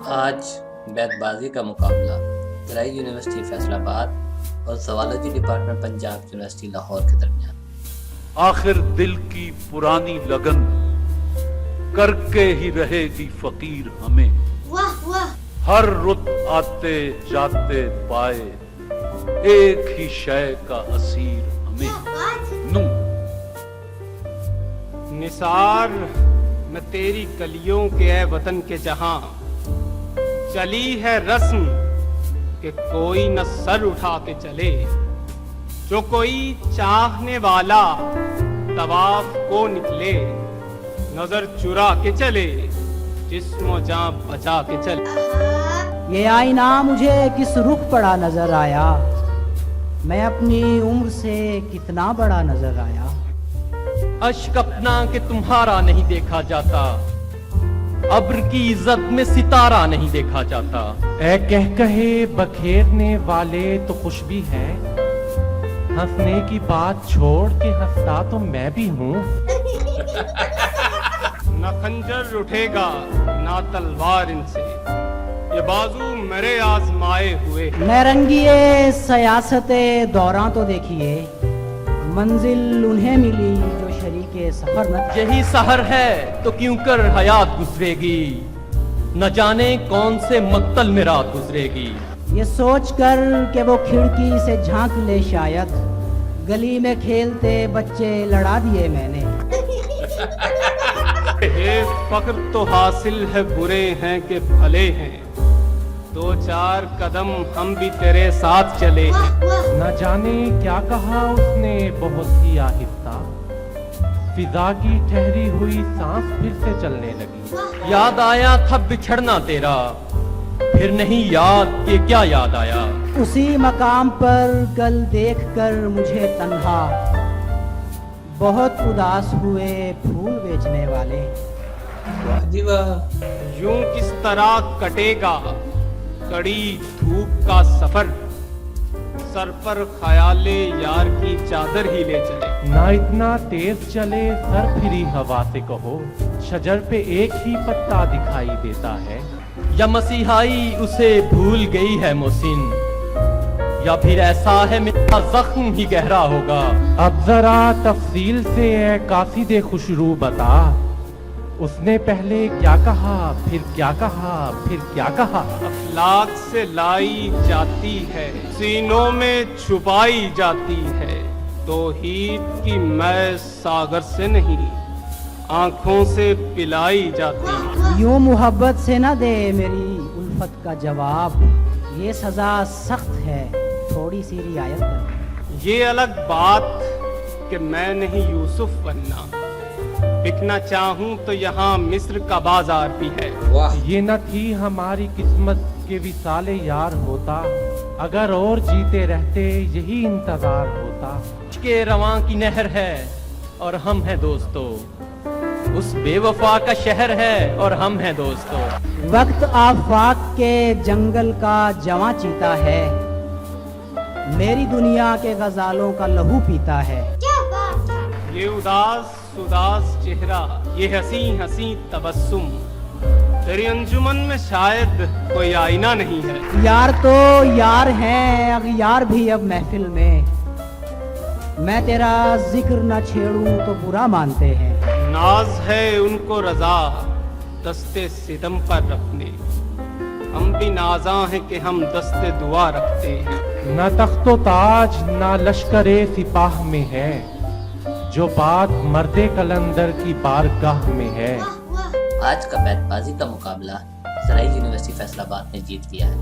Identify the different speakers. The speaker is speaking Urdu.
Speaker 1: آج بیت بازی کا مقابلہ زرعی یونیورسٹی فیصل آباد اور zoology department Punjab university Lahore کے درمیان۔
Speaker 2: آخر دل کی پرانی لگن کر کے ہی رہے گی فقیر ہمیں،
Speaker 3: واہ واہ
Speaker 2: ہر رت آتے جاتے پائے ایک ہی شے کا اسیر ہمیں۔ نو
Speaker 4: نثار میں تیری کلیوں کے اے وطن کے جہاں چلی ہے رسم کہ کوئی نہ سر اٹھا کے چلے، جو کوئی چاہنے والا طواف کو نکلے، نظر چرا کے چلے، جسم و جان بچا کے چلے۔
Speaker 5: یہ آئینہ مجھے کس رخ پڑا نظر آیا، میں اپنی عمر سے کتنا بڑا نظر آیا۔
Speaker 6: اشک اپنا کہ تمہارا نہیں دیکھا جاتا، ابر کی عزت میں ستارہ نہیں دیکھا جاتا۔
Speaker 7: اے کہے بکھیرنے والے تو خوش بھی ہے، ہنسنے کی بات چھوڑ کے ہنستا تو میں بھی ہوں۔
Speaker 4: نہ خنجر اٹھے گا نہ تلوار ان سے، یہ بازو میرے آزمائے ہوئے۔
Speaker 5: نیرنگیے سیاست دوراں تو دیکھیے، منزل انہیں ملی جو شریک سفر نہ تھے۔
Speaker 6: یہی سحر ہے تو کیوں کر حیات گزرے گی، نہ جانے کون سے مقتل میں رات گزرے گی۔
Speaker 5: یہ سوچ کر کہ وہ کھڑکی سے جھانک لے، شاید گلی میں کھیلتے بچے لڑا دیے میں نے۔
Speaker 4: یہ فخر تو حاصل ہے برے ہیں کہ بھلے ہیں، دو چار قدم ہم بھی تیرے ساتھ چلے ہیں۔
Speaker 7: نہ جانے کیا کہا اس نے بہت ہی آہستہ، فضا کی ٹھہری ہوئی سانس پھر سے چلنے لگی۔
Speaker 6: یاد آیا تھا بچھڑنا تیرا، پھر نہیں یاد کہ کیا یاد آیا۔
Speaker 5: اسی مقام پر کل دیکھ کر مجھے تنہا بہت اداس ہوئے پھول بیچنے والے۔
Speaker 1: جی واہ،
Speaker 4: یوں کس طرح کٹے گا کڑی دھوپ کا سفر، سر پر خیال یار کی چادر ہی لے چلے۔
Speaker 7: نہ اتنا تیز چلے سر پھری ہوا سے کہو، شجر پہ ایک ہی پتا دکھائی دیتا ہے۔
Speaker 6: یا مسیحائی اسے بھول گئی ہے محسن، یا پھر ایسا ہے میرا زخم ہی گہرا ہوگا۔
Speaker 7: اب ذرا تفصیل سے اے قاصد خوشرو بتا، اس نے پہلے کیا کہا پھر کیا کہا پھر کیا کہا۔
Speaker 4: افلاک سے لائی جاتی ہے، سینوں میں چھپائی جاتی ہے، توحید کی میں ساگر سے نہیں آنکھوں سے پلائی جاتی ہے۔
Speaker 5: یوں محبت سے نہ دے میری الفت کا جواب، یہ سزا سخت ہے تھوڑی سی رعایت کر۔
Speaker 4: یہ الگ بات کہ میں نہیں یوسف بننا، بکنا چاہوں تو یہاں مصر کا بازار بھی ہے۔
Speaker 1: واہ،
Speaker 7: یہ نہ تھی ہماری قسمت کے وصال یار ہوتا، اگر اور جیتے رہتے یہی انتظار ہوتا۔
Speaker 6: کے رواں کی نہر ہے اور ہم ہیں دوستو، اس بے وفا کا شہر ہے اور ہم ہیں دوستو۔
Speaker 5: وقت آفاق کے جنگل کا جواں چیتا ہے، میری دنیا کے غزالوں کا لہو پیتا ہے۔
Speaker 4: یہ اداس چہرہ، یہ حسین حسین تبسم، تیری انجمن میں شاید کوئی آئینہ نہیں ہے۔
Speaker 5: یار تو یار ہیں اغیار بھی اب محفل میں، میں تیرا ذکر نہ چھیڑوں تو برا مانتے ہیں۔
Speaker 4: ناز ہے ان کو رضا دستے ستم پر رکھنے، ہم بھی نازاں ہیں کہ ہم دستے دعا رکھتے ہیں۔
Speaker 7: نہ تخت و تاج نہ لشکر سپاہ میں ہے، جو بات مرد کلندر کی بارگاہ میں ہے۔
Speaker 1: آج کا بیت بازی کا مقابلہ زرعی یونیورسٹی فیصل آباد نے جیت لیا ہے۔